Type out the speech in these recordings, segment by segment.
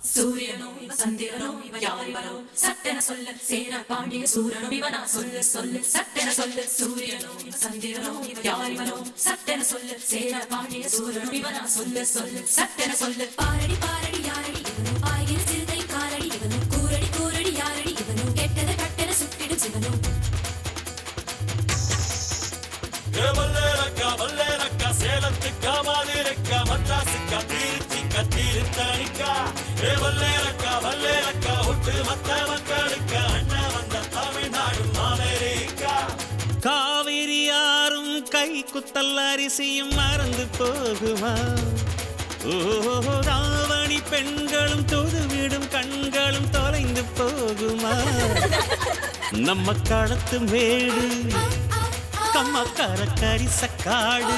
சூரியனோ இவ சந்திரனோ இவ யாரிவரோ சட்டென சொல்ல சேர பாண்டிய சூரனோ இவனா சொல்லு சொல்லு சட்டென சொல்லு சூரியனோ இவ சந்திரனோ இவ யாரிவரோ சட்டென சொல்லு சேர பாண்டிய சூரனோ இவனா சொல்லு சொல்லு சட்டென சொல்லு பாரடி பாரடி யாரடி இவனோ பாய்கிற சிறுதை காரடி இவனோ கூரடி கூரடி யாரடி இவனோ கெட்டதை கட்டென சுட்டிடும் சிவனோ வல்லேரக்கா சேலத்துக்கா மாதிரக்கா மദ്രാസുக்கா திருச்சிக்கா திருத்தணிக்கா வல்லேரக்கா ஒட்டு மத்த மக்களுக்கா அண்ணா வந்த தமிழ்நாடு அமெரிக்கா காவிரி ஆறும் கை குத்தல் அரிசியும் மறந்து போகுமா ராவணி பெண்களும் தொழுவிடும் கண்களும் தொலைந்து போகுமா நம்ம களத்து மேடு கம்மக்கார கரிசக்காடு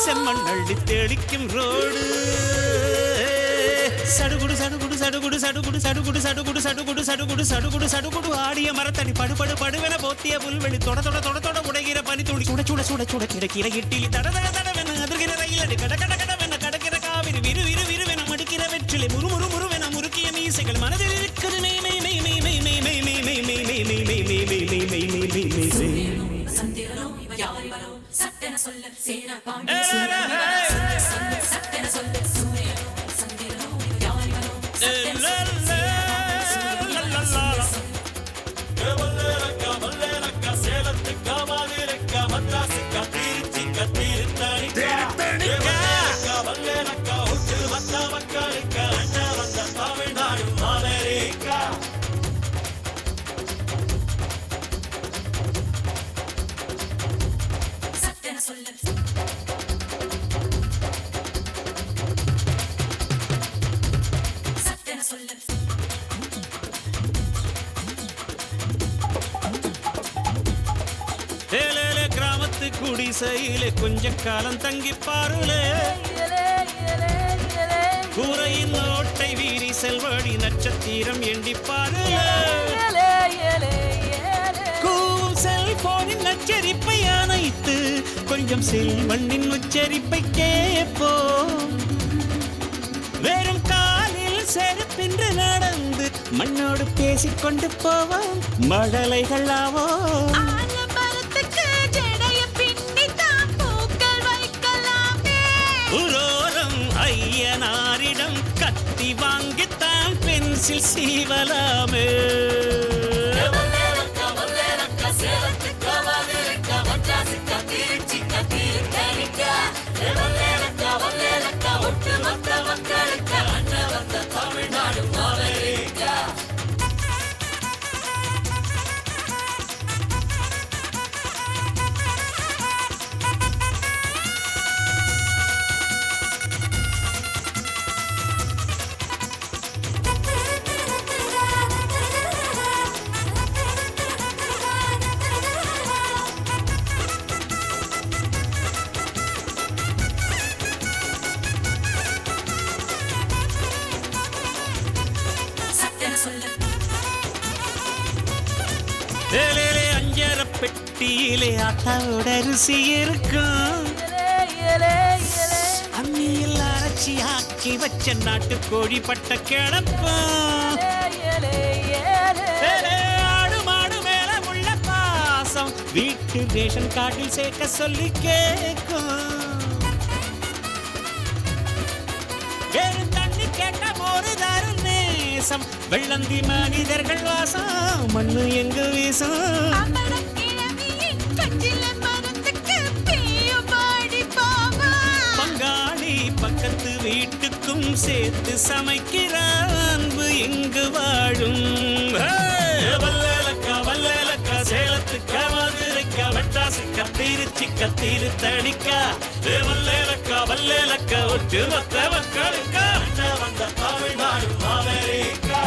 செம்மண் அள்ளி தெளிக்கும் ரோடு சடுகுடு சடுகுடு சடுகுடு சடுகுடு சடுகுடு சடுகுடு சடுகுடு சடுகுடு சடுகுடு சடுகுடு ஆடிய மரத்தடி படுபடு படுவென போத்திய புல்வெளி தொட தொட தொட தொட உடைகிற பனி துளி சுட சுட சுட சுட கிடக்கிற இட்டிலி தட தட தடவென அதிர்கிற ரயிலடி கட கட கடவென கடக்கிற காவிரி விரு விரு விருவென மடிக்கிற வெற்றிலை முறு முறு முறுவென முறுக்கிய மீசைகள் மனதில் இருக்குது மெய் மெய் மெய் மெய் மெய் மெய் மெய் மெய் மெய் மெய் மெய் மெய் மெய் மெய் மெய் மெய் மெய் மெய் மெய் சந்திரனோ இவ யாரிவரோ சட்டென சொல்ல சேர பாண்டிய சூரனோ சொல்லு சட்டென சொல்லு சூரியனோ சந்திரனோ இவ யாரிவரோ சட்டென வல்லேரக்கா சேலத்துக்கா மாதிரக்கா மദ്രാസുக்கா திருச்சிக்கா திருத்தணிக்கா வல்லேரக்கா ஒட்டு மத்த மக்களுக்கா அண்ணா வந்த தமிழ்நாடு அமெரிக்கா சட்டென சொல்லு சட்டென சொல்லு ஏலேலே கிராமத்து குடிசையிலே கொஞ்ச காலம் தங்கி பாருலே கூரையின் ஓட்டை வீரி செல்வடி நட்சத்திரம் எண்டி பாருலே கூவும் செல்போனின் நச்சரிப்பை அணைத்து கொஞ்சம் செல்வண்ணின் உச்சரிப்பை கேட்போம் வெறும் காலில் செருப்பின்று நடந்து மண்ணோடு பேசிக்கொண்டு போவோம் மழலைகள் ஆவோம் ஐயனாரிடம் கத்தி வாங்கித்தான் பென்சில் சீவலாமே ஒட்டு மொத்த மக்களுக்கு அண்ணன் வந்த தமிழ்நாடு அமெரிக்கா வேலையிலே அஞ்சர பெட்டியிலே ஆட்டாவோட அரிசி இருக்கும் அம்மியில் அரைச்சி ஆக்கி வச்ச நாட்டு கோழி பட்ட கிளப்பம் ஆடு மாடு மேல உள்ள பாசம் வீட்டு ரேஷன் கார்டில் சேர்க்க சொல்லி கேட்கும் வேறு தண்ணி கேட்ட ஒரு தரும் நேசம் வெள்ளந்தி மனிதர்கள் வாசம் மண்ணு எங்கு வீசும் பங்காளி பக்கத்து வீட்டுக்கும் சேர்த்து சமைக்கிற அன்பு எங்கு வாழும் வல்லேலக்கா சேலத்துக்கா மதுரைக்கா மദ്രാസുக்கா திருச்சிக்கா திருத்தணிக்கா வல்லேலக்கா ஒட்டு மொத்த மக்களுக்கா அண்ணா வந்த தமிழ்நாடு அமெரிக்கா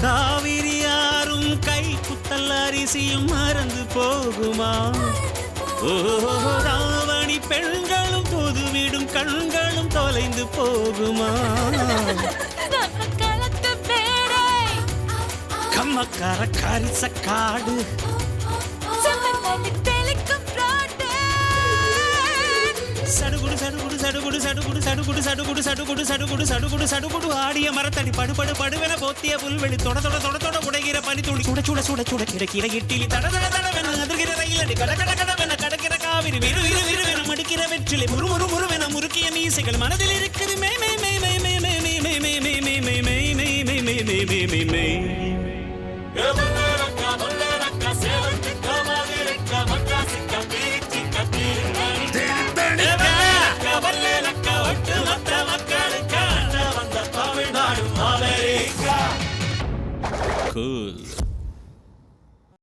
காவிரி ஆறும் கை குத்தல் அரிசியும் மறந்து போகுமா ராவணி பெண்களும் தொழுவிடும் கண்களும் தொலைந்து போகுமா கம்மக்கார கரிசக்காடு சடுகுடு சடுகுடு சடுகுடு சடுகுடு சடுகுடு சடுகுடு சடுகுடு சடுகுடு சடுகுடு சடுகுடு ஆடிய மரத்தடி படுபடு படுவென போத்திய புல்வெளி தொட தொட தொட தொட உடைகிற பனித்துளி சுட சுட சுட சுட கிடக்கிற இட்டிலி தட தட தடவென அதிர்கிற ரயிலடி கட கட கடவென கடக்கிற காவிரி விறு விறு விறுவென மடிக்கிற வெற்றிலை முறு முறு முறுவென முறுக்கிய மீசைகள் மனதில் இருக்குது மே மே மே மே மே மே மே மே மே மே மே மே மே மே மே மே மே மே மே Cool.